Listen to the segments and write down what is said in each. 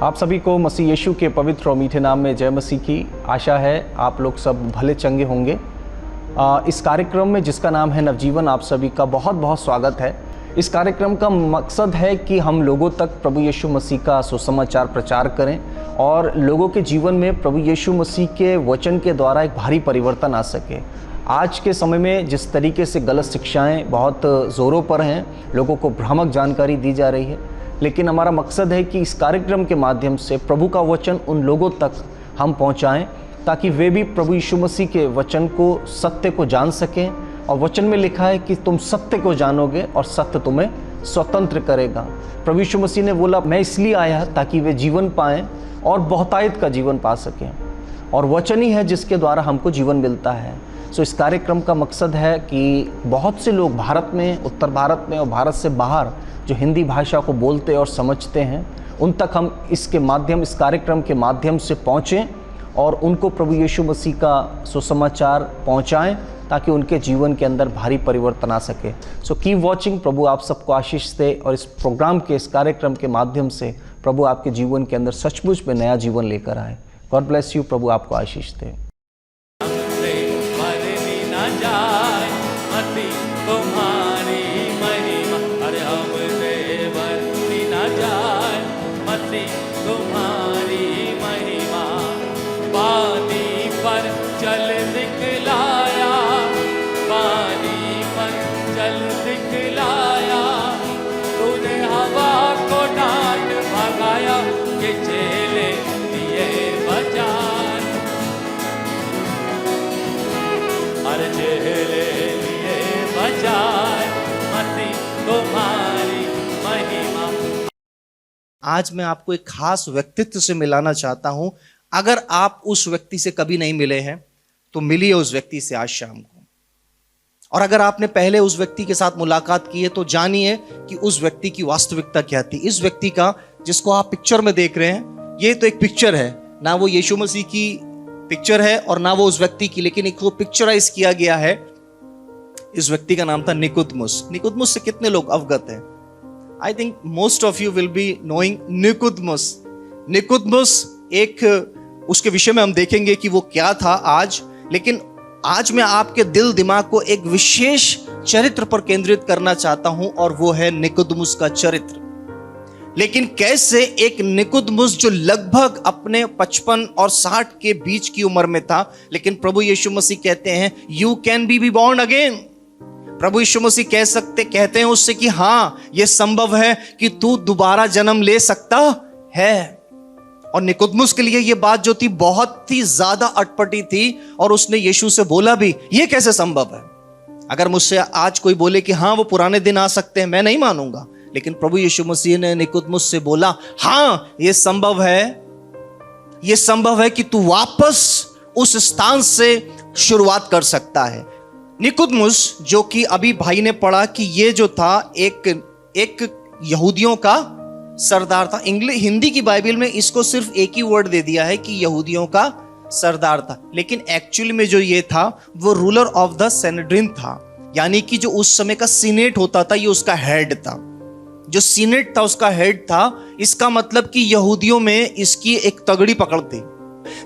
आप सभी को मसीह यीशु के पवित्र और मीठे नाम में जय मसीह की। आशा है आप लोग सब भले चंगे होंगे। इस कार्यक्रम में जिसका नाम है नवजीवन, आप सभी का बहुत बहुत स्वागत है। इस कार्यक्रम का मकसद है कि हम लोगों तक प्रभु यीशु मसीह का सुसमाचार प्रचार करें और लोगों के जीवन में प्रभु यीशु मसीह के वचन के द्वारा एक भारी परिवर्तन आ सके। आज के समय में जिस तरीके से गलत शिक्षाएं बहुत ज़ोरों पर हैं, लोगों को भ्रामक जानकारी दी जा रही है, लेकिन हमारा मकसद है कि इस कार्यक्रम के माध्यम से प्रभु का वचन उन लोगों तक हम पहुंचाएं ताकि वे भी प्रभु यीशु मसीह के वचन को, सत्य को जान सकें। और वचन में लिखा है कि तुम सत्य को जानोगे और सत्य तुम्हें स्वतंत्र करेगा। प्रभु यीशु मसीह ने बोला, मैं इसलिए आया ताकि वे जीवन पाएं और बहुतायत का जीवन पा सकें, और वचन ही है जिसके द्वारा हमको जीवन मिलता है। सो इस कार्यक्रम का मकसद है कि बहुत से लोग भारत में, उत्तर भारत में और भारत से बाहर जो हिंदी भाषा को बोलते और समझते हैं, उन तक हम इस कार्यक्रम के माध्यम से पहुँचें और उनको प्रभु यीशु मसीह का सुसमाचार पहुँचाएं ताकि उनके जीवन के अंदर भारी परिवर्तन आ सके। So keep watching. प्रभु आप सबको आशीष दे और इस प्रोग्राम के, इस कार्यक्रम के माध्यम से प्रभु आपके जीवन के अंदर सचमुच में नया जीवन लेकर आए। God bless you. प्रभु आपको आशीष दे। आज मैं आपको एक खास व्यक्तित्व से मिलाना चाहता हूं। अगर आप उस व्यक्ति से कभी नहीं मिले हैं तो मिलिए उस व्यक्ति से आज शाम को। और अगर आपने पहले उस व्यक्ति के साथ मुलाकात की है तो जानिए कि उस व्यक्ति की वास्तविकता क्या थी। इस व्यक्ति का, जिसको आप पिक्चर में देख रहे हैं, ये तो एक पिक्चर है, ना वो यीशु मसीह की पिक्चर है और ना वो उस व्यक्ति की, लेकिन एक को पिक्चराइज किया गया है। इस व्यक्ति का नाम था निकोदेमुस। निकोदेमुस से कितने लोग अवगत हैं? I think most of you will be knowing Nicodemus. Nicodemus एक, उसके विषय में हम देखेंगे कि वो क्या था आज, लेकिन आज मैं आपके दिल दिमाग को एक विशेष चरित्र पर केंद्रित करना चाहता हूं और वो है निकोदेमुस का चरित्र। लेकिन कैसे एक निकोदेमुस जो लगभग अपने 55 और 60 के बीच की उम्र में था, लेकिन प्रभु यीशु मसीह कहते हैं you can be born again. प्रभु यीशु मसीह कहते हैं उससे कि हाँ, यह संभव है कि तू दोबारा जन्म ले सकता है। और निकोदेमुस के लिए यह बात जो थी बहुत ही ज्यादा अटपटी थी और उसने यीशु से बोला भी, यह कैसे संभव है? अगर मुझसे आज कोई बोले कि हाँ वो पुराने दिन आ सकते हैं, मैं नहीं मानूंगा। लेकिन प्रभु यीशु मसीह ने निकोदेमुस से बोला, हाँ यह संभव है, यह संभव है कि तू वापस उस स्थान से शुरुआत कर सकता है। निकोदेमुस, जो कि अभी भाई ने पढ़ा कि ये जो था एक यहूदियों का सरदार था। हिंदी की बाइबल में इसको सिर्फ एक ही वर्ड दे दिया है कि यहूदियों का सरदार था, लेकिन एक्चुअली में जो ये था वो रूलर ऑफ द सेनेड्रिन था, यानी कि जो उस समय का सीनेट होता था, ये उसका हेड था। जो सीनेट था उसका हेड था। इसका मतलब कि यहूदियों में इसकी एक तगड़ी पकड़ थी।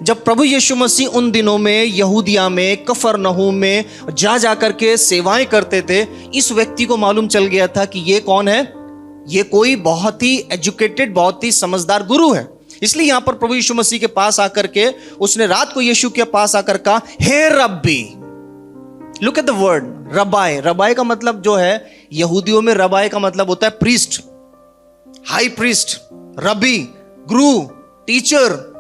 जब प्रभु यीशु मसीह उन दिनों में यहूदिया में, कफरनहूम में जा करके सेवाएं करते थे, इस व्यक्ति को मालूम चल गया था कि ये कौन है, ये कोई बहुत ही एजुकेटेड, बहुत ही समझदार गुरु है। इसलिए यहां पर प्रभु यीशु मसीह के पास आकर के उसने रात को यीशु के पास आकर कहा, हे rabbi. Look at the word rabbi. Rabbi का मतलब जो है, यहूदियों में रबाई का मतलब होता है प्रीस्ट, हाई प्रीस्ट, रबी, गुरु, टीचर।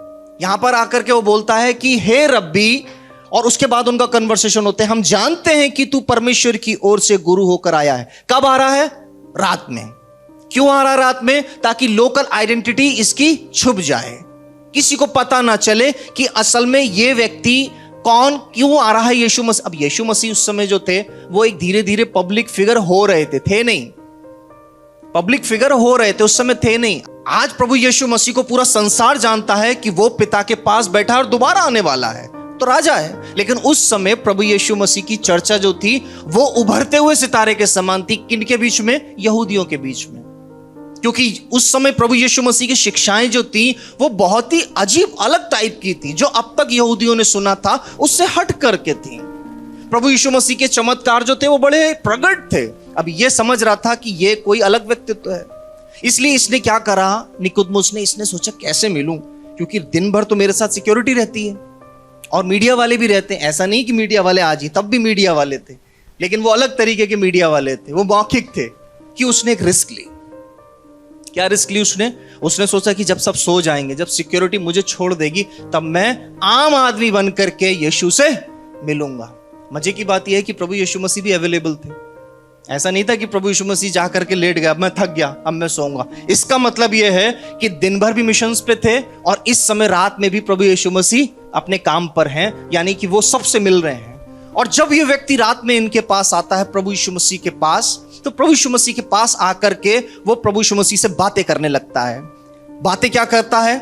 यहां पर आकर के वो बोलता है कि हे रब्बी, और उसके बाद उनका कन्वर्सेशन होते हैं, हम जानते हैं कि तू परमेश्वर की ओर से गुरु होकर आया है। कब आ रहा है? रात में। क्यों आ रहा है रात में? ताकि लोकल आइडेंटिटी इसकी छुप जाए, किसी को पता ना चले कि असल में ये व्यक्ति कौन, क्यों आ रहा है यीशु मसीह। अब यीशु मसीह उस समय जो थे वो एक धीरे धीरे पब्लिक फिगर हो रहे थे नहीं, पब्लिक फिगर हो रहे थे, उस समय थे नहीं। आज प्रभु यीशु मसीह को पूरा संसार जानता है कि वो पिता के पास बैठा और दोबारा आने वाला है, तो राजा है। लेकिन उस समय प्रभु यीशु मसीह की चर्चा जो थी वो उभरते हुए सितारे के समान थी। किनके बीच में? यहूदियों के बीच में। क्योंकि उस समय प्रभु यीशु मसीह की शिक्षाएं जो थी वो बहुत ही अजीब अलग टाइप की थी, जो अब तक यहूदियों ने सुना था उससे हट करके थी। प्रभु यीशु मसीह के चमत्कार जो थे वो बड़े प्रगट थे। अब ये समझ रहा था कि ये कोई अलग व्यक्तित्व है, इसलिए इसने क्या करा, निकोदेमुस ने, इसने सोचा कैसे मिलूं, क्योंकि दिन भर तो मेरे साथ सिक्योरिटी रहती है और मीडिया वाले भी रहते हैं। ऐसा नहीं कि मीडिया वाले आज ही, तब भी मीडिया वाले थे, लेकिन वो अलग तरीके के मीडिया वाले थे, वो मौखिक थे। कि उसने एक रिस्क ली। क्या रिस्क ली उसने सोचा कि जब सब सो जाएंगे, जब सिक्योरिटी मुझे छोड़ देगी, तब मैं आम आदमी बन करके यीशु से मिलूंगा। मजे की बात यह है कि प्रभु यीशु मसीह भी अवेलेबल थे। ऐसा नहीं था कि प्रभु यीशु मसीह जा करके लेट गया, अब मैं थक गया, अब मैं सोऊंगा। इसका मतलब यह है कि दिन भर भी मिशंस पे थे और इस समय रात में भी प्रभु यीशु मसीह अपने काम पर हैं, यानी कि वो सबसे मिल रहे हैं। और जब ये व्यक्ति रात में इनके पास आता है, प्रभु यीशु मसीह के पास, तो प्रभु यीशु मसीह के पास आकर के वो प्रभु यीशु मसीह से बातें करने लगता है। बातें क्या करता है?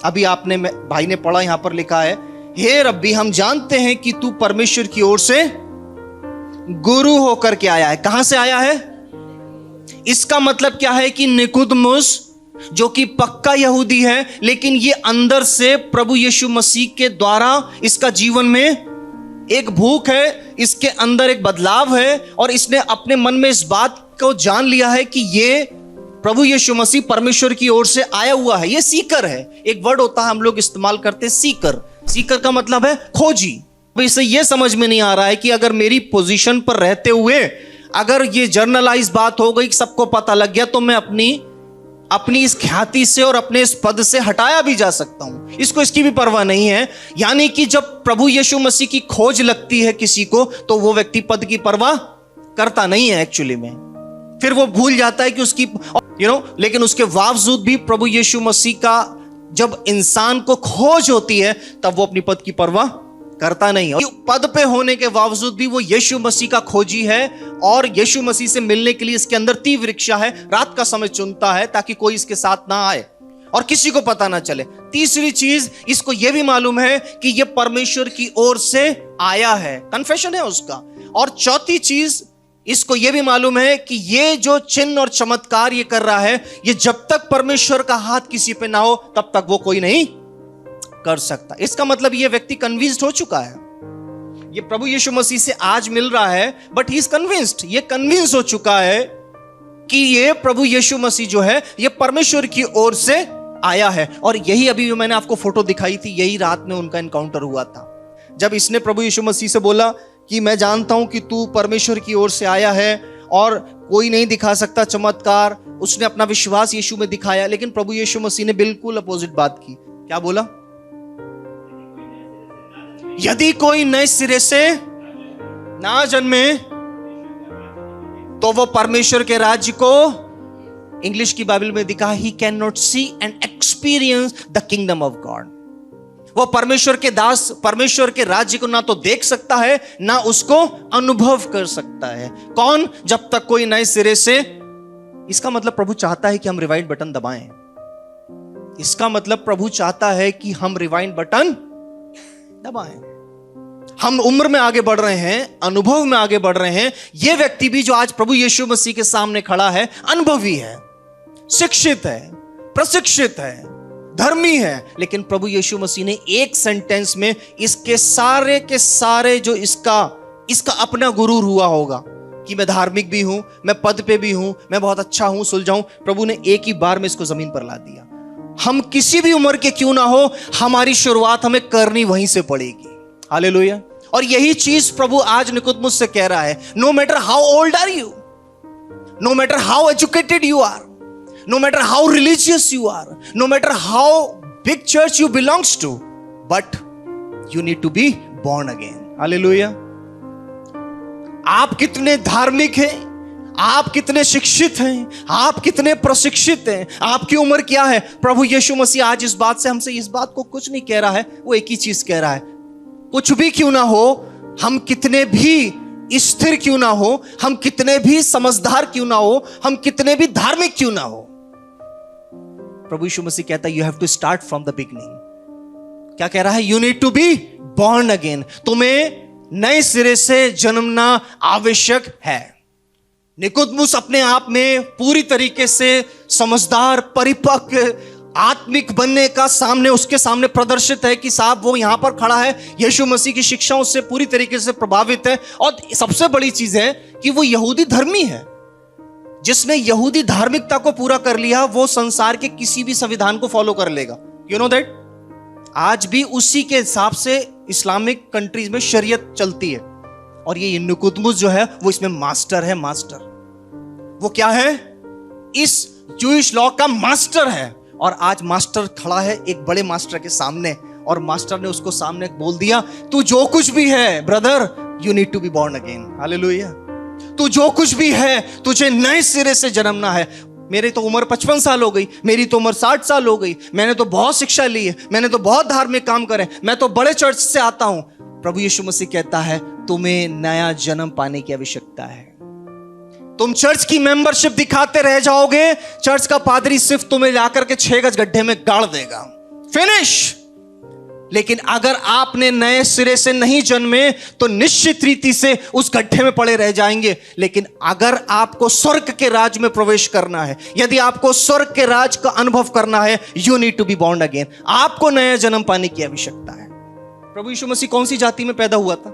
अभी आपने, भाई ने पढ़ा, यहां पर लिखा है, हे रब्बी, हम जानते हैं कि तू परमेश्वर की ओर से गुरु होकर के आया है। कहां से आया है? इसका मतलब क्या है कि निकोदेमुस जो कि पक्का यहूदी है, लेकिन ये अंदर से प्रभु यीशु मसीह के द्वारा इसका जीवन में एक भूख है, इसके अंदर एक बदलाव है और इसने अपने मन में इस बात को जान लिया है कि ये प्रभु यीशु मसीह परमेश्वर की ओर से आया हुआ है। ये सीकर है। एक वर्ड होता है हम लोग इस्तेमाल करते हैं, सीकर। सीकर का मतलब है खोजी। इसे ये समझ में नहीं आ रहा है कि अगर मेरी पोजीशन पर रहते हुए अगर ये जर्नलाइज बात हो गई, सबको पता लग गया, तो मैं अपनी इस ख्याति से और अपने इस पद से हटाया भी जा सकता हूं। इसको इसकी भी परवाह नहीं है। यानी कि जब प्रभु यीशु मसीह की खोज लगती है किसी को, तो वो व्यक्ति पद की परवाह करता नहीं है एक्चुअली में। फिर वो भूल जाता है कि उसकी लेकिन उसके बावजूद भी प्रभु यीशु मसीह का जब इंसान को खोज होती है, तब वो अपनी पद की परवाह करता नहीं है। पद पे होने के बावजूद भी वो यीशु मसीह का खोजी है और यीशु मसीह से मिलने के लिए इसके अंदर तीव्र इच्छा है। रात का समय चुनता है ताकि कोई इसके साथ ना आए और किसी को पता ना चले। तीसरी चीज, इसको यह भी मालूम है कि यह परमेश्वर की ओर से आया है, कन्फेशन है उसका। और चौथी चीज, इसको यह भी मालूम है कि ये जो चिन्ह और चमत्कार ये कर रहा है, ये जब तक परमेश्वर का हाथ किसी पे ना हो तब तक वो कोई नहीं कर सकता। इसका मतलब ये व्यक्ति कन्विंस्ड हो चुका है। ये प्रभु यीशु मसीह से आज मिल रहा है, बट ही इज कन्विंस्ड, ये कन्विंस हो चुका है कि ये प्रभु यीशु मसीह जो है ये परमेश्वर की ओर से आया है। और यही अभी जो मैंने आपको फोटो दिखाई थी, यही रात में उनका एनकाउंटर हुआ था। जब इसने प्रभु यीशु मसीह से बोला कि मैं जानता हूं कि तू परमेश्वर की ओर से आया है और कोई नहीं दिखा सकता चमत्कार, उसने अपना विश्वास यीशु में दिखाया। लेकिन प्रभु यीशु मसीह ने बिल्कुल अपोजिट बात की। क्या बोला? यदि कोई नए सिरे से ना जन्मे तो वो परमेश्वर के राज्य को, इंग्लिश की बाइबल में दिखा, he can not see and experience the kingdom of God. वो परमेश्वर के दास परमेश्वर के राज्य को ना तो देख सकता है, ना उसको अनुभव कर सकता है। कौन? जब तक कोई नए सिरे से। इसका मतलब प्रभु चाहता है कि हम रिवाइंड बटन दबाएं। इसका मतलब प्रभु चाहता है कि हम रिवाइंड बटन दबाएं। हम उम्र में आगे बढ़ रहे हैं, अनुभव में आगे बढ़ रहे हैं। यह व्यक्ति भी जो आज प्रभु यीशु मसीह के सामने खड़ा है, अनुभवी है, शिक्षित है, प्रशिक्षित है, धर्मी है। लेकिन प्रभु यीशु मसीह ने एक सेंटेंस में इसके सारे के सारे जो इसका अपना गुरूर हुआ होगा कि मैं धार्मिक भी हूं, मैं पद पे भी हूं, मैं बहुत अच्छा हूं, सुलझाऊं, प्रभु ने एक ही बार में इसको जमीन पर ला दिया। हम किसी भी उम्र के क्यों ना हो, हमारी शुरुआत हमें करनी वहीं से पड़ेगी। हालेलुया। और यही चीज प्रभु आज निकोदेमुस से कह रहा है। No matter how old are you, no matter how educated you are, no matter how religious you are, no matter how big church you belongs to, but you need to be born again. Hallelujah. आप कितने धार्मिक हैं, आप कितने शिक्षित हैं, आप कितने प्रशिक्षित हैं, आपकी उम्र क्या है, प्रभु यीशु मसीह आज इस बात से हमसे इस बात को कुछ नहीं कह रहा है। वो एक ही चीज कह रहा है, कुछ भी क्यों ना हो, हम कितने भी स्थिर क्यों ना हो, हम कितने भी समझदार क्यों ना हो, हम कितने भी धार्मिक क्यों ना हो, प्रभु यीशु मसीह कहता है you have to start from the beginning. क्या कह रहा है? You need to be born again. तुम्हें नए सिरे से जन्मना आवश्यक है। निकोदेमुस अपने आप में पूरी तरीके से समझदार, परिपक्व, आत्मिक बनने का सामने उसके सामने प्रदर्शित है कि साहब वो यहां पर खड़ा है, यीशु मसीह की शिक्षाओं से पूरी तरीके से प्रभावित है। और सबसे बड़ी चीज है कि वो यहूदी धर्मी है। जिसने यहूदी धार्मिकता को पूरा कर लिया वो संसार के किसी भी संविधान को फॉलो कर लेगा। यू नो दैट आज भी उसी के हिसाब से इस्लामिक कंट्रीज में शरीयत चलती है। और ये निकोदेमुस जो है वो इसमें मास्टर है। मास्टर वो क्या है? इस जूइश लॉ का मास्टर है। और आज मास्टर खड़ा है एक बड़े मास्टर के सामने, और मास्टर ने उसको सामने बोल दिया, तू जो कुछ भी है brother, you need to be born again. Hallelujah. तू जो कुछ भी है, तुझे नए सिरे से जन्मना है। मेरी तो उम्र 55 साल हो गई, मेरी तो उम्र 60 साल हो गई, मैंने तो बहुत शिक्षा ली है, मैंने तो बहुत धार्मिक काम करे, मैं तो बड़े चर्च से आता हूं। प्रभु यीशु मसीह कहता है तुम्हें नया जन्म पाने की आवश्यकता है। तुम चर्च की मेंबरशिप दिखाते रह जाओगे, चर्च का पादरी सिर्फ तुम्हें लाकर के 6 गज गड्ढे में गाड़ देगा, फिनिश। लेकिन अगर आपने नए सिरे से नहीं जन्मे तो निश्चित रीति से उस गड्ढे में पड़े रह जाएंगे। लेकिन अगर आपको स्वर्ग के राज में प्रवेश करना है, यदि आपको स्वर्ग के राज का अनुभव करना है, you need to be born again. आपको नया जन्म पाने की आवश्यकता है। प्रभु यीशु मसीह कौन सी जाति में पैदा हुआ था?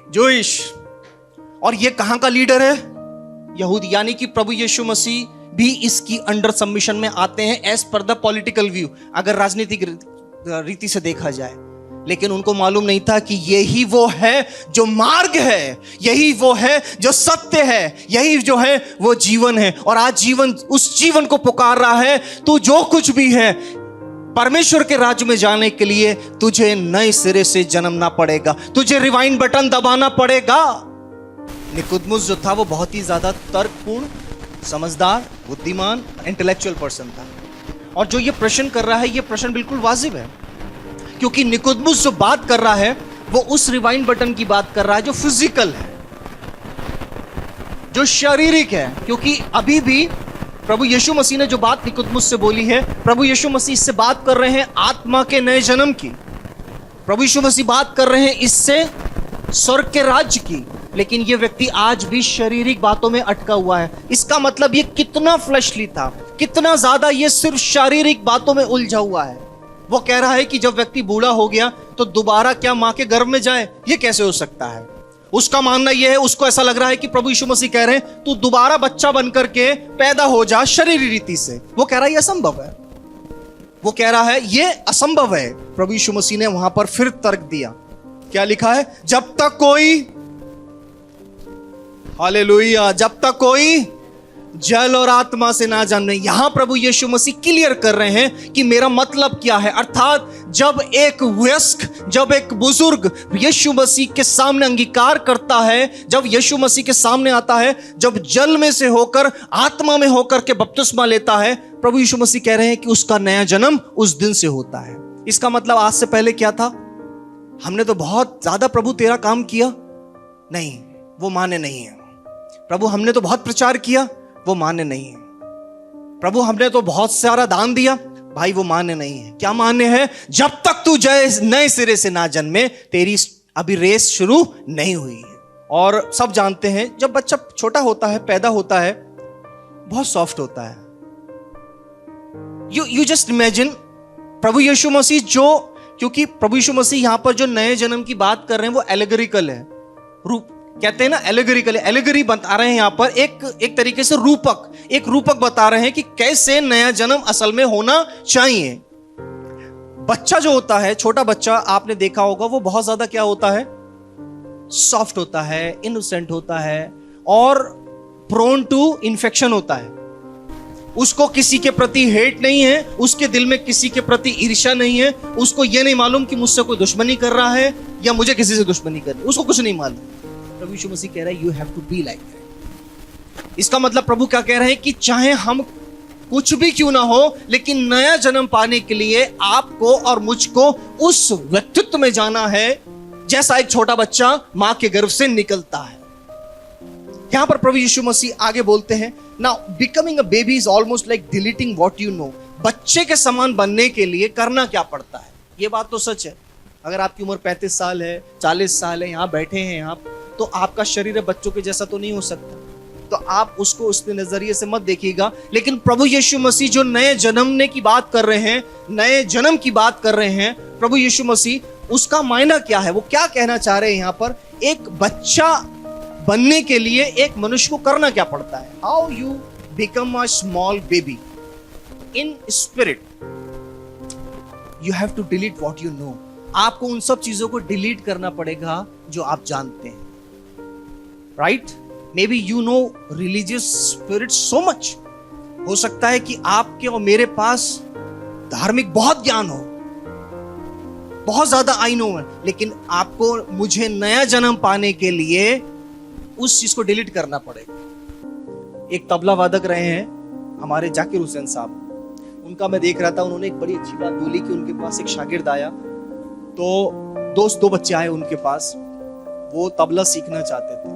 जूइश। और ये कहां का लीडर है? यहूदी। यानी कि प्रभु यीशु मसीह भी इसकी अंडर सबमिशन में आते हैं as per the political view, अगर राजनीतिक रीति से देखा जाए। लेकिन उनको मालूम नहीं था कि यही वो है जो मार्ग है, यही वो है जो सत्य है, यही जो है वो जीवन है। और आज जीवन उस जीवन को पुकार रहा है, तू जो कुछ भी है, परमेश्वर के राज्य में जाने के लिए तुझे नए सिरे से जन्मना पड़ेगा, तुझे रिवाइंड बटन दबाना पड़ेगा। निकोदेमुस जो था वो बहुत ही ज्यादा तर्कपूर्ण, समझदार, बुद्धिमान, इंटेलेक्चुअल पर्सन था। और जो ये प्रश्न कर रहा है, ये प्रश्न बिल्कुल वाजिब है, क्योंकि निकोदेमुस जो बात कर रहा है वो उस रिवाइंड बटन की बात कर रहा है जो फिजिकल है, जो शारीरिक है। क्योंकि अभी भी प्रभु यीशु मसीह ने जो बात निकोदेमुस से बोली है, प्रभु यीशु मसीह इससे बात कर रहे हैं आत्मा के नए जन्म की। प्रभु यीशु मसीह बात कर रहे हैं इससे स्वर्ग के राज्य की। लेकिन ये व्यक्ति आज भी शारीरिक बातों में अटका हुआ है। इसका मतलब ये कितना फ्लैशली था, कितना ज्यादा ये सिर्फ शारीरिक बातों में उलझा हुआ है। वो कह रहा है कि जब व्यक्ति बूढ़ा हो गया तो दोबारा क्या मां के गर्भ में जाए? ये कैसे हो सकता है? उसका मानना यह है, उसको ऐसा लग रहा है कि प्रभु यीशु मसीह कह रहे हैं तू दोबारा बच्चा बनकर के पैदा हो जा शरीरी रीति से। वो कह रहा है ये असंभव है, वो कह रहा है ये असंभव है। प्रभु यीशु मसीह ने वहां पर फिर तर्क दिया। क्या लिखा है? जब तक कोई, हालेलुया, जब तक कोई जल और आत्मा से ना जन्मे। यहां प्रभु यीशु मसीह क्लियर कर रहे हैं कि मेरा मतलब क्या है। अर्थात जब एक वयस्क, जब एक बुजुर्ग यीशु मसीह के सामने अंगीकार करता है, जब यीशु मसीह के सामने आता है, जब जल में से होकर आत्मा में होकर के बपतिस्मा लेता है, प्रभु यीशु मसीह कह रहे हैं कि उसका नया जन्म उस दिन से होता है। इसका मतलब आज से पहले क्या था? हमने तो बहुत ज्यादा प्रभु तेरा काम किया, नहीं, वो मान्य नहीं है। प्रभु हमने तो बहुत प्रचार किया, वो मान्य नहीं है। प्रभु हमने तो बहुत सारा दान दिया, भाई वो मान्य नहीं है। क्या मान्य है? जब तक तू नए सिरे से ना जन्मे, तेरी अभी रेस शुरू नहीं हुई है। और सब जानते हैं जब बच्चा छोटा होता है, पैदा होता है, बहुत सॉफ्ट होता है। यू जस्ट इमेजिन प्रभु यीशु मसीह जो, क्योंकि प्रभु यीशु मसीह यहां पर जो नए जन्म की बात कर रहे हैं वो एलेगोरिकल है, रूप कहते हैं ना, एलेगोरिकल है। एलेगोरी बता रहे हैं यहां पर एक तरीके से एक रूपक बता रहे हैं कि कैसे नया जन्म असल में होना चाहिए। बच्चा जो होता है, छोटा बच्चा, आपने देखा होगा, वो बहुत ज्यादा क्या होता है? सॉफ्ट होता है, इनोसेंट होता है और प्रोन टू इन्फेक्शन होता है। उसको किसी के प्रति हेट नहीं है, उसके दिल में किसी के प्रति ईर्ष्या नहीं है, उसको यह नहीं मालूम कि मुझसे कोई दुश्मनी कर रहा है या मुझे किसी से दुश्मनी कर रही है, उसको कुछ नहीं मालूम। प्रभु यीशु मसीह कह रहा है you have to be like that. इसका मतलब प्रभु क्या कह रहे हैं कि चाहे हम कुछ भी क्यों ना हो, लेकिन नया जन्म पाने के लिए आपको और मुझको उस व्यक्तित्व में जाना है जैसा एक छोटा बच्चा मां के गर्भ से निकलता है। यहां पर प्रभु यीशु मसीह आगे बोलते हैं, now becoming a baby is almost like deleting what you no. बच्चे के समान बनने के लिए करना क्या पड़ता है? यह बात तो सच है। अगर आपकी उम्र 35 साल है, 40 साल है, यहां बैठे हैं आप, तो आपका शरीर बच्चों के जैसा तो नहीं हो सकता। तो आप उसको उस नजरिए से मत देखिएगा। लेकिन प्रभु यीशु मसीह जो नए जन्मने की बात कर रहे हैं, नए जन्म की बात कर रहे हैं प्रभु यीशु मसीह, उसका मायना क्या है, वो क्या कहना चाह रहे हैं यहाँ पर? एक बच्चा बनने के लिए एक मनुष्य को करना क्या पड़ता है? How you become a small baby in spirit, you have to delete what you know. आपको उन सब चीजों को डिलीट करना पड़ेगा जो आप जानते हैं, right? May be you know religious spirit so much, हो सकता है कि आपके और मेरे पास धार्मिक बहुत ज्ञान हो, बहुत ज्यादा आई नो है, लेकिन आपको मुझे नया जन्म पाने के लिए उस चीज को डिलीट करना पड़ेगा। एक तबला वादक रहे हैं हमारे जाकिर हुसैन साहब, उनका मैं देख रहा था, उन्होंने एक बड़ी अच्छी बात बोली कि उनके पास एक शागिर्द आया, तो दो बच्चे आए उनके पास, वो तबला सीखना चाहते थे।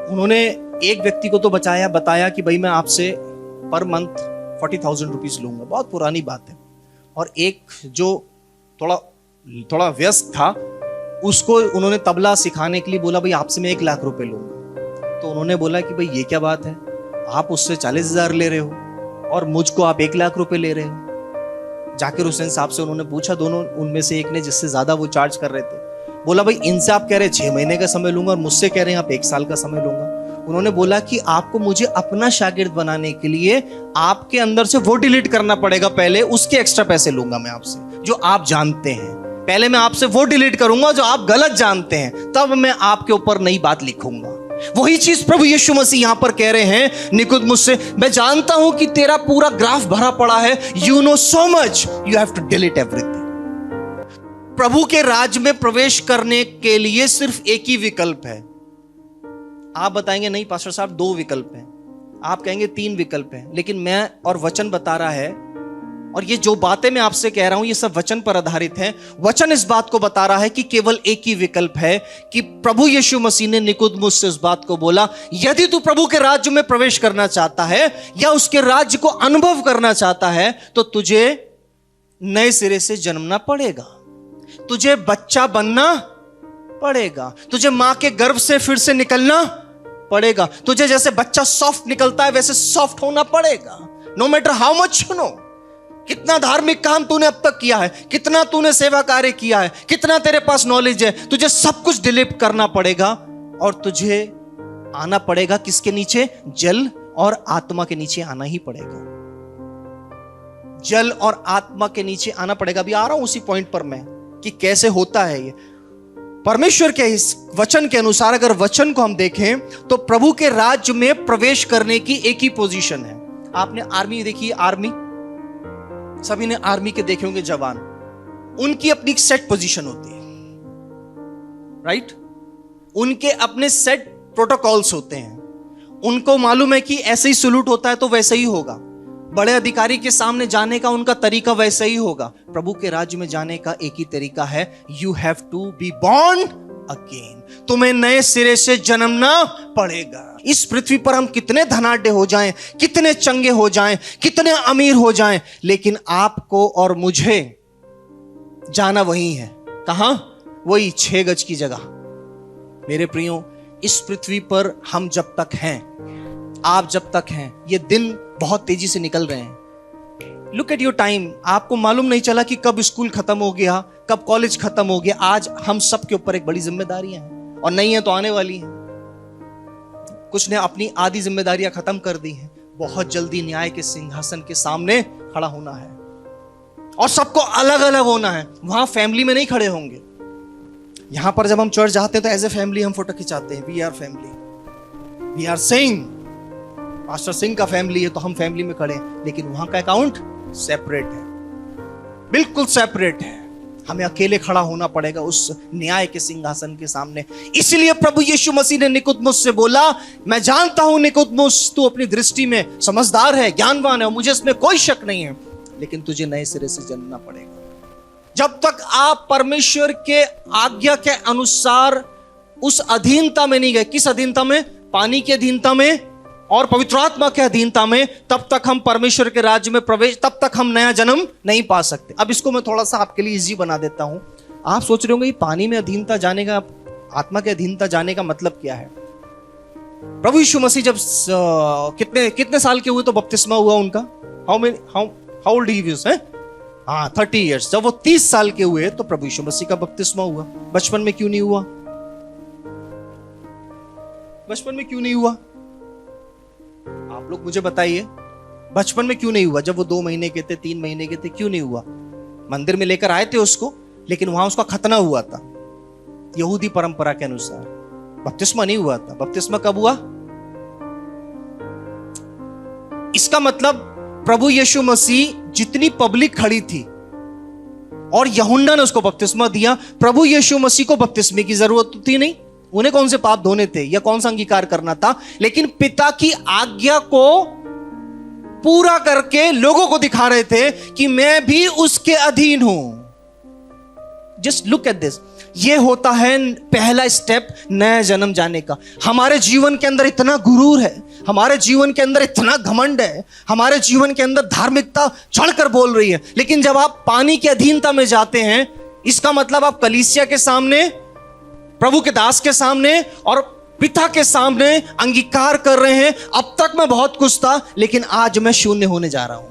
उन्होंने एक व्यक्ति को तो बताया कि भाई मैं आपसे पर मंथ 40,000 रुपीज लूंगा, बहुत पुरानी बात है। और एक जो थोड़ा व्यस्त था, उसको उन्होंने तबला सिखाने के लिए बोला भाई आपसे मैं 1 लाख रुपए लूंगा। तो उन्होंने बोला कि भाई ये क्या बात है, आप उससे 40,000 ले रहे हो और मुझको आप 1 लाख रुपए ले रहे हो। जाकिर हुसैन साहब से उन्होंने पूछा, दोनों उनमें से एक ने जिससे ज्यादा वो चार्ज कर रहे थे, बोला भाई इनसे आप कह रहे 6 महीने का समय लूंगा और मुझसे कह रहे हैं आप 1 साल का समय लूंगा। उन्होंने बोला कि आपको मुझे अपना शागिर्द बनाने के लिए आपके अंदर से वो डिलीट करना पड़ेगा पहले, उसके एक्स्ट्रा पैसे लूंगा मैं आपसे जो आप जानते हैं। पहले मैं आपसे वो डिलीट करूंगा जो आप गलत जानते हैं, तब मैं आपके ऊपर नई बात लिखूंगा। वही चीज प्रभु यीशु मसीह यहां पर कह रहे हैं निकोदेमुस से, मैं जानता हूं कि तेरा पूरा ग्राफ भरा पड़ा है, you know so much, you have to delete everything. प्रभु के राज्य में प्रवेश करने के लिए सिर्फ एक ही विकल्प है। आप बताएंगे नहीं पास्टर साहब 2 विकल्प हैं, आप कहेंगे 3 विकल्प हैं, लेकिन मैं और वचन बता रहा है, और ये जो बातें मैं आपसे कह रहा हूं ये सब वचन पर आधारित है। वचन इस बात को बता रहा है कि केवल एक ही विकल्प है, कि प्रभु यीशु मसीह ने निकोदेमुस से इस बात को बोला, यदि तू प्रभु के राज्य में प्रवेश करना चाहता है या उसके राज्य को अनुभव करना चाहता है, तो तुझे नए सिरे से जन्मना पड़ेगा, तुझे बच्चा बनना पड़ेगा, तुझे मां के गर्भ से फिर से निकलना पड़ेगा, तुझे जैसे बच्चा सॉफ्ट निकलता है वैसे सॉफ्ट होना पड़ेगा। No matter how much you know, कितना धार्मिक काम तूने अब तक किया है, कितना तूने सेवा कार्य किया है, कितना तेरे पास नॉलेज है, तुझे सब कुछ डिलीट करना पड़ेगा और तुझे आना पड़ेगा किसके नीचे? जल और आत्मा के नीचे आना ही पड़ेगा। जल और आत्मा के नीचे आना पड़ेगा। अभी आ रहा हूं उसी पॉइंट पर मैं कि कैसे होता है ये। परमेश्वर के इस वचन के अनुसार अगर वचन को हम देखें तो प्रभु के राज्य में प्रवेश करने की एक ही पोजीशन है। आपने आर्मी देखी, आर्मी सभी ने आर्मी के देखे होंगे जवान, उनकी अपनी सेट पोजीशन होती है, राइट? उनके अपने सेट प्रोटोकॉल्स होते हैं, उनको मालूम है कि ऐसे ही सलूट होता है तो वैसे ही होगा, बड़े अधिकारी के सामने जाने का उनका तरीका वैसा ही होगा। प्रभु के राज्य में जाने का एक ही तरीका है, you have to be born again, तुम्हें नए सिरे से जन्मना पड़ेगा। इस पृथ्वी पर हम कितने धनाढ्य हो जाएं, कितने चंगे हो जाएं, कितने अमीर हो जाएं, लेकिन आपको और मुझे जाना वही है। कहां? वही 6 गज की जगह। मेरे प्रियो, इस पृथ्वी पर हम जब तक हैं, आप जब तक हैं, ये दिन बहुत तेजी से निकल रहे हैं। लुक एट योर टाइम, आपको मालूम नहीं चला कि कब स्कूल खत्म हो गया, कब कॉलेज खत्म हो गया। आज हम सब के ऊपर एक बड़ी जिम्मेदारियां हैं, और नहीं है तो आने वाली हैं। कुछ ने अपनी आधी जिम्मेदारियां खत्म कर दी हैं, बहुत जल्दी न्याय के सिंहासन के सामने खड़ा होना है, और सबको अलग अलग होना है। वहां फैमिली में नहीं खड़े होंगे। यहां पर जब हम चर्च जाते हैं तो एज ए फैमिली हम फोटो खिंचाते हैं, we are family, we are Singh, pastor Singh का फैमिली है तो हम फैमिली में खड़े हैं, लेकिन वहां का अकाउंट सेपरेट है, बिल्कुल सेपरेट है। हमें अकेले खड़ा होना पड़ेगा उस न्याय के सिंहासन के सामने। इसलिए प्रभु यीशु मसीह ने निकोदेमुस से बोला, मैं जानता हूं निकोदेमुस, तू अपनी दृष्टि में समझदार है, ज्ञानवान है, मुझे इसमें कोई शक नहीं है, लेकिन तुझे नए सिरे से जन्मना पड़ेगा। जब तक आप परमेश्वर के आज्ञा के अनुसार उस अधीनता में नहीं गए, किस अधीनता में? पानी की अधीनता में और पवित्र आत्मा के अधीनता में, तब तक हम परमेश्वर के राज्य में प्रवेश, तब तक हम नया जन्म नहीं पा सकते। अब इसको मैं थोड़ा सा आपके लिए इजी बना देता हूं। आप सोच रहे होंगे पानी में अधीनता जाने का, आत्मा के अधीनता जाने का मतलब क्या है? प्रभु यीशु मसीह जब कितने साल के हुए तो बपतिस्मा हुआ उनका? How old he was? हाँ, 30 इयर्स। जब वो 30 साल के हुए तो प्रभु यीशु मसीह का बपतिस्मा हुआ। बचपन में क्यों नहीं हुआ? बचपन में क्यों नहीं हुआ? आप लोग मुझे बताइए, बचपन में क्यों नहीं हुआ? जब वो 2 महीने के थे, 3 महीने के थे, क्यों नहीं हुआ? मंदिर में लेकर आए थे उसको, लेकिन वहां उसका खतना हुआ था यहूदी परंपरा के अनुसार। बपतिस्मा नहीं हुआ था। बपतिस्मा कब हुआ? इसका मतलब प्रभु यीशु मसीह जितनी पब्लिक खड़ी थी और यूहन्ना ने उसको बपतिस्मा दिया, प्रभु यीशु मसीह को बपतिस्मे की जरूरत थी नहीं। उन्हें कौन से पाप धोने थे या कौन सा अंगीकार करना था? लेकिन पिता की आज्ञा को पूरा करके लोगों को दिखा रहे थे कि मैं भी उसके अधीन हूं। Just look at this. ये होता है पहला स्टेप नया जन्म जाने का। हमारे जीवन के अंदर इतना गुरूर है, हमारे जीवन के अंदर इतना घमंड है, हमारे जीवन के अंदर धार्मिकता चढ़कर बोल रही है, लेकिन जब आप पानी की अधीनता में जाते हैं, इसका मतलब आप कलीसिया के सामने, प्रभु के दास के सामने और पिता के सामने अंगीकार कर रहे हैं, अब तक मैं बहुत कुछ था लेकिन आज मैं शून्य होने जा रहा हूं।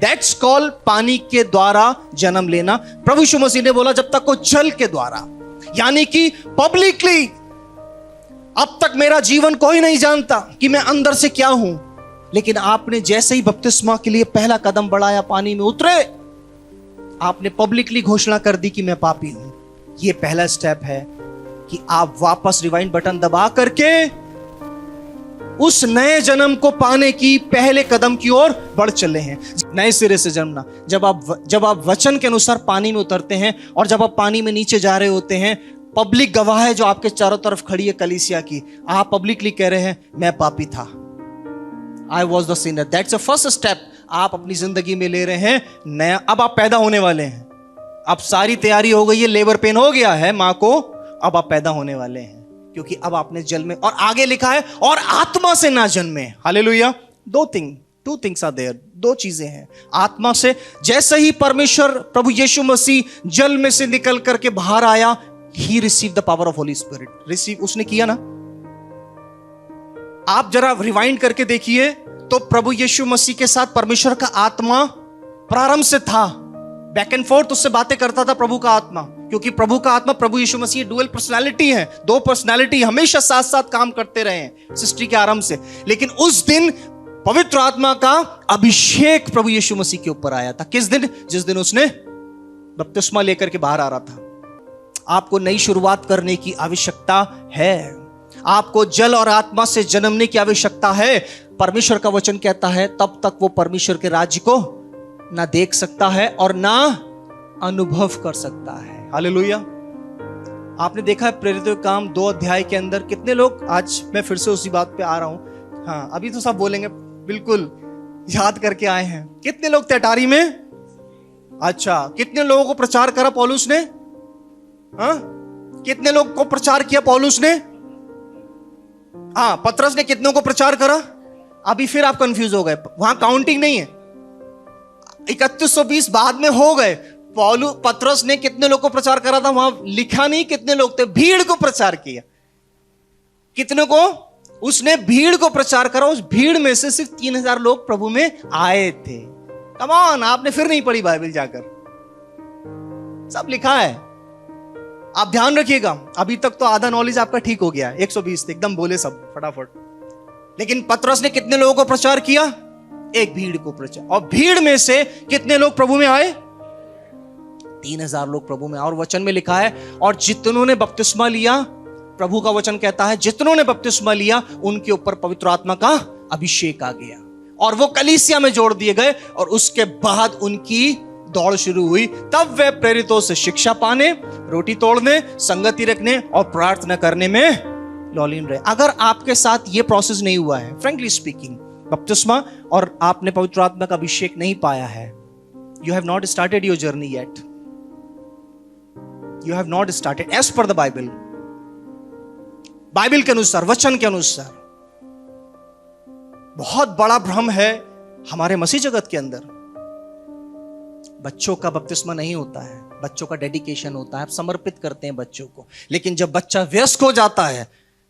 दैट्स कॉल पानी के द्वारा जन्म लेना। प्रभु यीशु मसीह ने बोला जब तक वो जल के द्वारा, यानी कि पब्लिकली, अब तक मेरा जीवन कोई नहीं जानता कि मैं अंदर से क्या हूं, लेकिन आपने जैसे ही बपतिस्मा के लिए पहला कदम बढ़ाया, पानी में उतरे, आपने पब्लिकली घोषणा कर दी कि मैं पापी हूं। यह पहला स्टेप है कि आप वापस रिवाइंड बटन दबा करके उस नए जन्म को पाने की पहले कदम की ओर बढ़ चले हैं। नए सिरे से जन्मना। जब आप वचन के अनुसार पानी में उतरते हैं और जब आप पानी में नीचे जा रहे होते हैं, पब्लिक गवाह है जो आपके चारों तरफ खड़ी है कलीसिया की, आप पब्लिकली कह रहे हैं मैं पापी था, I was the Sinner. That's the first step आप अपनी जिंदगी में ले रहे हैं नया। अब आप पैदा होने वाले हैं, अब सारी तैयारी हो गई है, लेबर पेन हो गया है मां को, अब आप पैदा होने वाले हैं, क्योंकि अब आपने जल में, और आगे लिखा है और आत्मा से ना जन्मे। Hallelujah. Two things are there, 2 चीजें हैं। आत्मा से, जैसे ही परमेश्वर प्रभु यीशु मसीह जल में से निकल करके बाहर आया, he receive the power of Holy Spirit. Receive उसने किया ना। आप जरा रिवाइंड करके देखिए तो प्रभु यीशु मसीह के साथ परमेश्वर का आत्मा प्रारंभ से था, बैक एंड फोर्थ उससे बातें करता था प्रभु का आत्मा, क्योंकि प्रभु का आत्मा, प्रभु यीशु मसीह डुअल पर्सनालिटी है, 2 पर्सनालिटी हमेशा साथ साथ काम करते रहे हैं सृष्टि के आरंभ से। लेकिन उस दिन पवित्र आत्मा का अभिषेक प्रभु यीशु मसीह के ऊपर आया था। किस दिन? जिस दिन उसने बपतिस्मा लेकर के बाहर आ रहा था। आपको नई शुरुआत करने की आवश्यकता है, आपको जल और आत्मा से जन्मने की आवश्यकता है। परमेश्वर का वचन कहता है तब तक वो परमेश्वर के राज्य को ना देख सकता है और ना अनुभव कर सकता है। हालेलुया। आपने देखा है प्रेरितों के काम 2 अध्याय के अंदर कितने लोग, आज मैं फिर से उसी बात पे आ रहा हूं, हाँ अभी तो सब बोलेंगे, बिल्कुल याद करके आए हैं। कितने लोग थे अटारी में? अच्छा, कितने लोगों को प्रचार करा पौलुस ने? हाँ, कितने लोग को प्रचार किया पौलुस ने? हाँ, पतरस ने कितनों को प्रचार करा? अभी फिर आप कंफ्यूज हो गए, वहां काउंटिंग नहीं है। 3120 बाद में हो गए। पतरस ने कितने लोग को प्रचार करा था? वहां लिखा नहीं कितने लोग थे, भीड़ को प्रचार किया। कितने को? उसने भीड़ को प्रचार करा। उस भीड़ में से सिर्फ 3000 लोग प्रभु में आए थे। कम ऑन, आपने फिर नहीं पढ़ी बाइबल जाकर, सब लिखा है। आप ध्यान रखिएगा, अभी तक तो आधा नॉलेज आपका ठीक हो गया, 120 एकदम बोले सब फटाफट। लेकिन पतरस ने कितने लोगों को प्रचार किया? एक भीड़ को प्रचार। और भीड़ में से कितने लोग प्रभु में आए? 3000 लोग प्रभु में। और वचन में लिखा है और जितनों ने बपतिस्मा लिया, प्रभु का वचन कहता है जितनों ने बपतिस्मा लिया उनके ऊपर पवित्र आत्मा का अभिषेक आ गया और वो कलीसिया में जोड़ दिए गए। और उसके बाद उनकी दौड़ शुरू हुई। तब वे प्रेरितों से शिक्षा पाने, रोटी तोड़ने, संगति रखने और प्रार्थना करने में लौलीन रहे। अगर आपके साथ ये प्रोसेस नहीं हुआ है, फ्रेंकली स्पीकिंग, बपतिस्मा और आपने पवित्र आत्मा का अभिषेक नहीं पाया है, you have not started your journey yet. You have not started as per the Bible. Bible के अनुसार, वचन के अनुसार। बहुत बड़ा भ्रम है हमारे मसीह जगत के अंदर। बच्चों का बपतिस्मा नहीं होता है, बच्चों का डेडिकेशन होता है, आप समर्पित करते हैं बच्चों को। लेकिन जब बच्चा वयस्क हो जाता है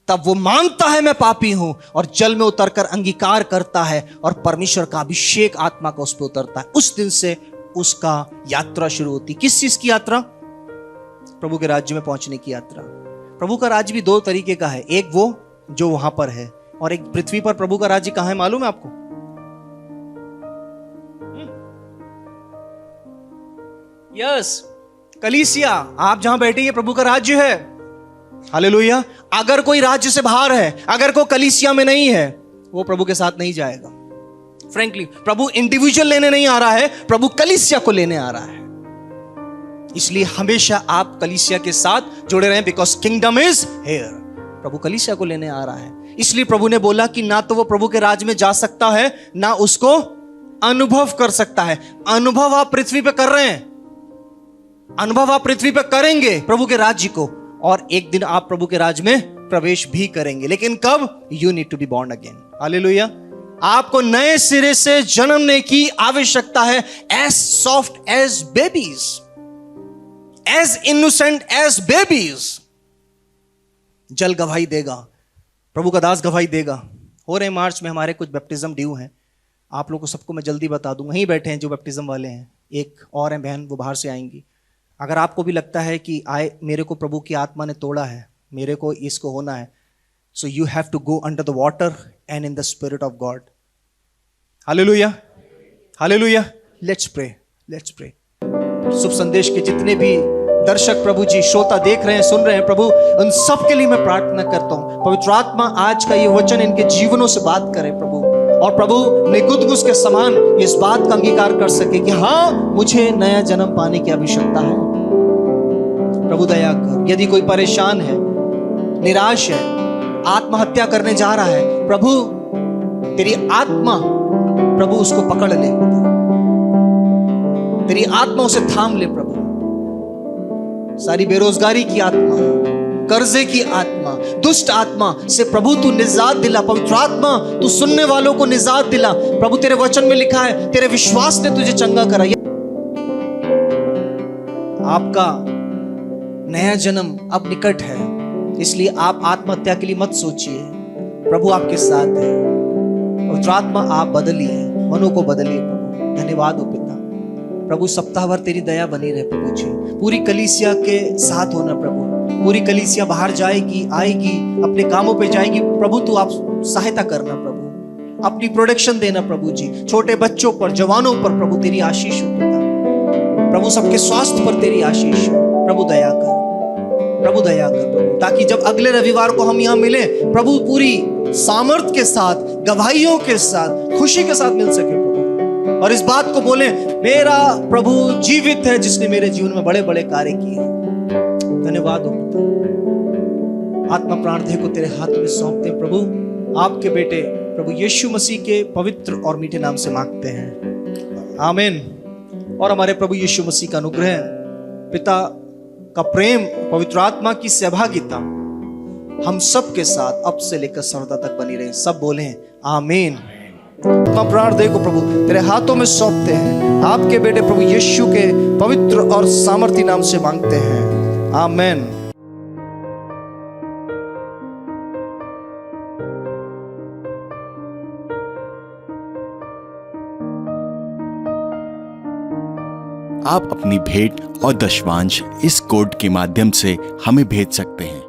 तब वो मानता है मैं पापी हूं और जल में उतरकर अंगीकार करता है और परमेश्वर का अभिषेक आत्मा का उस पर उतरता है। उस दिन से उसका यात्रा शुरू होती। किस चीज की यात्रा? प्रभु के राज्य में पहुंचने की यात्रा। प्रभु का राज्य भी दो तरीके का है, एक वो जो वहां पर है और एक पृथ्वी पर प्रभु का राज्य कहां है मालूम है आपको? यस, कलीसिया, आप जहां बैठे ये प्रभु का राज्य है। हालेलुया। अगर कोई राज्य से बाहर है, अगर कोई कलीसिया में नहीं है, वो प्रभु के साथ नहीं जाएगा। फ्रैंकली, प्रभु इंडिविजुअल लेने नहीं आ रहा है, प्रभु कलीसिया को लेने आ रहा है। इसलिए हमेशा आप कलीसिया के साथ जुड़े रहें, बिकॉज किंगडम इज हियर। प्रभु कलीसिया को लेने आ रहा है। इसलिए प्रभु ने बोला कि ना तो वो प्रभु के राज में जा सकता है, ना उसको अनुभव कर सकता है। अनुभव आप पृथ्वी पे कर रहे हैं, अनुभव आप पृथ्वी पे करेंगे प्रभु के राज्य को, और एक दिन आप प्रभु के राज में प्रवेश भी करेंगे। लेकिन कब? You need to be born again. Hallelujah. आपको नए सिरे से जन्मने की आवश्यकता है। As soft as babies, as innocent as babies. जल गवाही देगा, प्रभु का दास गवाही देगा। हो रहे मार्च में हमारे कुछ बैप्टिज्म ड्यू हैं, आप लोगों को सबको मैं जल्दी बता दूंगा। यहीं बैठे हैं जो बैप्टिज्म वाले हैं, एक और हैं बहन, वो बाहर से आएंगी। अगर आपको भी लगता है कि मेरे को प्रभु की आत्मा ने तोड़ा है, मेरे को इसको होना है, so you have to go under the water and in the spirit of God. Hallelujah, hallelujah. Let's pray, let's pray. शुभ संदेश के जितने भी दर्शक प्रभु जी, श्रोता देख रहे हैं, सुन रहे हैं, प्रभु उन सब के लिए मैं प्रार्थना करता हूं, पवित्र आत्मा आज का ये वचन इनके जीवनों से बात करे प्रभु, और प्रभु निकुदगुस के समान इस बात का अंगीकार कर सके कि हाँ, मुझे नया जन्म पाने की आवश्यकता है। प्रभु दया कर। यदि कोई परेशान है, निराश है, आत्महत्या करने जा रहा है, प्रभु तेरी आत्मा प्रभु उसको पकड़ ले, तेरी आत्मा उसे थाम ले प्रभु। सारी बेरोजगारी की आत्मा, कर्जे की आत्मा, दुष्ट आत्मा से प्रभु तू निजात दिला। पवित्र आत्मा तू सुनने वालों को निजात दिला। प्रभु तेरे वचन में लिखा है, तेरे विश्वास ने तुझे चंगा करा। आपका नया जन्म अब निकट है, इसलिए आप आत्महत्या के लिए मत सोचिए। प्रभु आपके साथ है। पवित्र आत्मा आप बदलिए, मनों को बदलिए प्रभु। धन्यवाद हो पिता। प्रभु सप्ताह भर तेरी दया बनी रहे प्रभु जी। पूरी कलीसिया के साथ होना प्रभु। पूरी कलीसिया बाहर जाएगी, आएगी, अपने कामों पे जाएगी, प्रभु तू आप सहायता करना प्रभु। अपनी प्रोटेक्शन देना प्रभु जी। छोटे बच्चों पर, जवानों पर प्रभु तेरी आशीष हो पिता। प्रभु सबके स्वास्थ्य पर तेरी आशीष हो। प्रभु दया कर, प्रभु दया कर प्रभु, ताकि जब अगले रविवार को हम यहाँ मिले प्रभु, पूरी सामर्थ के साथ, गवाहियों के साथ, खुशी के साथ मिल सके प्रभु, और इस बात को बोले, मेरा प्रभु जीवित है जिसने मेरे जीवन में बड़े बड़े कार्य किए। धन्यवाद हो। आत्मा प्राण देह को तेरे हाथ में सौंपते हैं प्रभु। आपके बेटे प्रभु यीशु मसीह के पवित्र और मीठे नाम से मांगते हैं, आमीन। और हमारे प्रभु यीशु मसीह का अनुग्रह, पिता का प्रेम, पवित्र आत्मा की सहभागिता हम सब के साथ अब से लेकर सर्वदा तक बनी रहे। सब बोले आमीन। अपना प्राण देह को प्रभु तेरे हाथों में सौंपते हैं। आपके बेटे प्रभु यीशु के पवित्र और सामर्थी नाम से मांगते हैं, आमीन। आप अपनी भेंट और दशवांश इस कोड के माध्यम से हमें भेज सकते हैं।